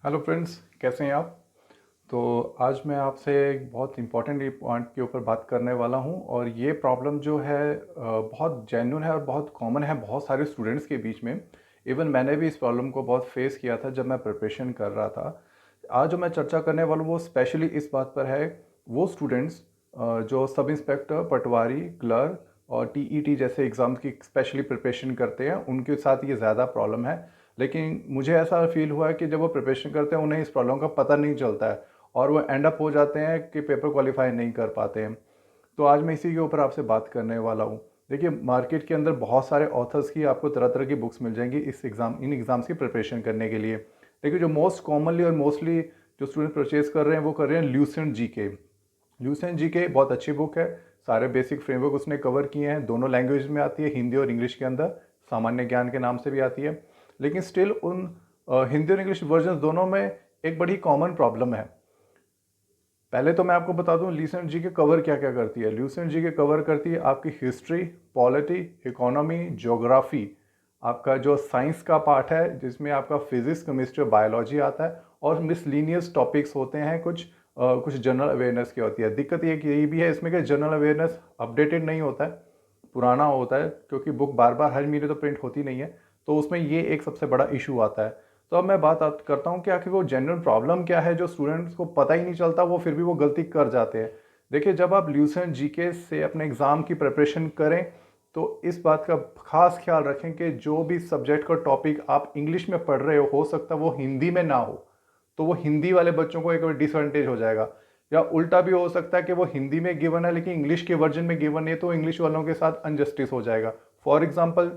Hello friends, कैसे हैं आप। तो आज मैं आपसे एक बहुत इम्पोर्टेंट पॉइंट के ऊपर बात करने वाला हूं और ये प्रॉब्लम जो है बहुत जेन्युइन है और बहुत कॉमन है बहुत सारे स्टूडेंट्स के बीच में। इवन मैंने भी इस प्रॉब्लम को बहुत फेस किया था जब मैं प्रिपरेशन कर रहा था। आज जो मैं चर्चा करने वाला हूँ वो स्पेशली इस बात पर है, वो स्टूडेंट्स जो सब इंस्पेक्टर, पटवारी, क्लर्क और टीईटी जैसे एग्ज़ाम्स की स्पेशली प्रिपरेशन करते हैं, उनके साथ ये ज़्यादा प्रॉब्लम है। लेकिन मुझे ऐसा फील हुआ है कि जब वो प्रिपरेशन करते हैं उन्हें इस प्रॉब्लम का पता नहीं चलता है और वो एंड अप हो जाते हैं कि पेपर क्वालिफाई नहीं कर पाते हैं। तो आज मैं इसी के ऊपर आपसे बात करने वाला हूँ। देखिए, मार्केट के अंदर बहुत सारे ऑथर्स की आपको तरह तरह की बुक्स मिल जाएंगी इन एग्ज़ाम्स की प्रिपरेशन करने के लिए। लेकिन जो मोस्ट कॉमनली और मोस्टली जो स्टूडेंट परचेज कर रहे हैं वो कर रहे हैं ल्यूसेंट जीके। ल्यूसेंट जीके बहुत अच्छी बुक है। सारे बेसिक फ्रेमवर्क उसने कवर किए हैं, दोनों लैंग्वेज में आती है, हिंदी और इंग्लिश के अंदर। सामान्य ज्ञान के नाम से भी आती है। लेकिन स्टिल उन हिंदी और इंग्लिश वर्जन दोनों में एक बड़ी कॉमन प्रॉब्लम है। पहले तो मैं आपको बता दूं ल्यूसेंट जी के कवर क्या क्या करती है। ल्यूसेंट जी के कवर करती है आपकी हिस्ट्री, पॉलिटी, इकोनॉमी, ज्योग्राफी, आपका जो साइंस का पार्ट है जिसमें आपका फिजिक्स, केमिस्ट्री और बायोलॉजी आता है, और मिसलीनियस टॉपिक्स होते हैं कुछ जनरल अवेयरनेस की होती है। दिक्कत ये कि यही भी है इसमें कि जनरल अवेयरनेस अपडेटेड नहीं होता है, पुराना होता है, क्योंकि बुक बार बार हर महीने तो प्रिंट होती नहीं है। तो उसमें ये एक सबसे बड़ा इशू आता है। तो अब मैं बात करता हूँ कि आखिर वो जनरल प्रॉब्लम क्या है जो स्टूडेंट्स को पता ही नहीं चलता, वो फिर भी वो गलती कर जाते हैं। देखिए, जब आप ल्यूसेंट जीके से अपने एग्ज़ाम की प्रिपरेशन करें तो इस बात का खास ख्याल रखें कि जो भी सब्जेक्ट का टॉपिक आप इंग्लिश में पढ़ रहे हो सकता है वो हिंदी में ना हो, तो वो हिंदी वाले बच्चों को एक डिसएडवांटेज हो जाएगा। या उल्टा भी हो सकता है कि वो हिंदी में गिवन है लेकिन इंग्लिश के वर्जन में गिवन है, तो इंग्लिश वालों के साथ अनजस्टिस हो जाएगा। फॉर एग्जाम्पल,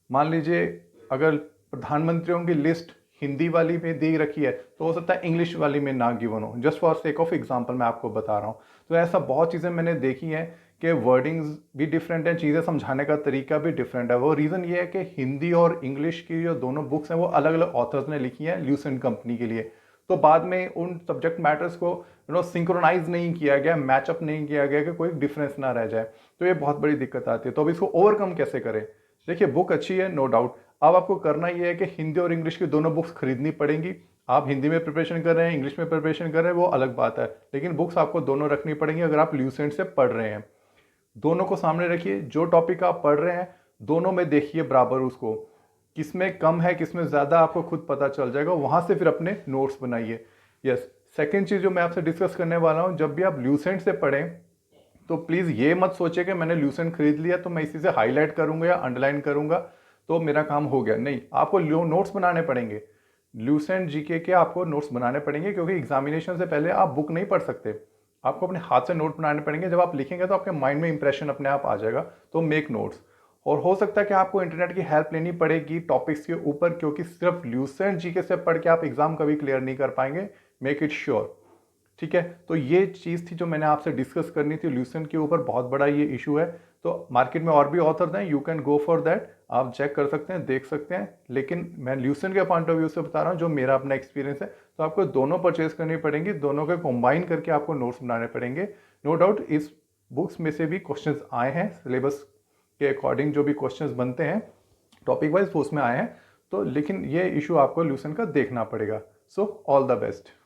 मान लीजिए अगर प्रधानमंत्रियों की लिस्ट हिंदी वाली में दे रखी है तो हो सकता है इंग्लिश वाली में ना गिवन हो। Just for sake of example मैं आपको बता रहा हूँ। तो ऐसा बहुत चीज़ें मैंने देखी हैं कि वर्डिंग्स भी डिफरेंट हैं, चीज़ें समझाने का तरीका भी डिफरेंट है। वो रीज़न ये है कि हिंदी और इंग्लिश की जो दोनों बुक्स हैं वो अलग अलग ऑथर्स ने लिखी हैं ल्यूसेंट कंपनी के लिए। तो बाद में उन सब्जेक्ट मैटर्स को सिंक्रोनाइज नहीं किया गया, मैचअप नहीं किया गया कि कोई डिफरेंस ना रह जाए। तो ये बहुत बड़ी दिक्कत आती है। तो अब इसको ओवरकम कैसे करें। देखिए, बुक अच्छी है, नो डाउट। अब आपको करना ये है कि हिंदी और इंग्लिश की दोनों बुक्स खरीदनी पड़ेंगी। आप हिंदी में प्रिपरेशन कर रहे हैं, इंग्लिश में प्रिपरेशन कर रहे हैं, वो अलग बात है, लेकिन बुक्स आपको दोनों रखनी पड़ेंगी अगर आप ल्यूसेंट से पढ़ रहे हैं। दोनों को सामने रखिए, जो टॉपिक आप पढ़ रहे हैं दोनों में देखिए बराबर उसको, किसमें कम है किसमें ज़्यादा आपको खुद पता चल जाएगा। वहाँ से फिर अपने नोट्स बनाइए। यस, सेकेंड चीज़ जो मैं आपसे डिस्कस करने वाला हूँ, जब भी आप ल्यूसेंट से पढ़ें तो प्लीज़ ये मत सोचे कि मैंने ल्यूसेंट खरीद लिया तो मैं इसी से हाईलाइट करूंगा या अंडरलाइन करूंगा तो मेरा काम हो गया। नहीं, आपको नोट्स बनाने पड़ेंगे। ल्यूसेंट जीके के आपको नोट्स बनाने पड़ेंगे, क्योंकि एग्जामिनेशन से पहले आप बुक नहीं पढ़ सकते। आपको अपने हाथ से नोट बनाने पड़ेंगे। जब आप लिखेंगे तो आपके माइंड में इंप्रेशन अपने आप आ जाएगा। तो मेक नोट्स। और हो सकता है कि आपको इंटरनेट की हेल्प लेनी पड़ेगी टॉपिक्स के ऊपर, क्योंकि सिर्फ ल्यूसेंट जीके से पढ़ के आप एग्जाम कभी क्लियर नहीं कर पाएंगे। Make it sure. ठीक है, तो ये चीज़ थी जो मैंने आपसे डिस्कस करनी थी। ल्यूसेंट के ऊपर बहुत बड़ा ये इशू है। तो मार्केट में और भी ऑथर्स हैं, you can go for that, आप चेक कर सकते हैं, देख सकते हैं। लेकिन मैं ल्यूसेंट के पॉइंट ऑफ व्यू से बता रहा हूँ जो मेरा अपना एक्सपीरियंस है। तो आपको दोनों परचेज करनी पड़ेंगी, दोनों को कंबाइन करके आपको नोट्स बनाने पड़ेंगे। नो डाउट इस बुक्स में से भी क्वेश्चंस आए हैं, सिलेबस के अकॉर्डिंग जो भी क्वेश्चंस बनते हैं टॉपिक वाइज वो उसमें आए हैं। तो लेकिन ये इशू आपको ल्यूसेंट का देखना पड़ेगा। So all the best.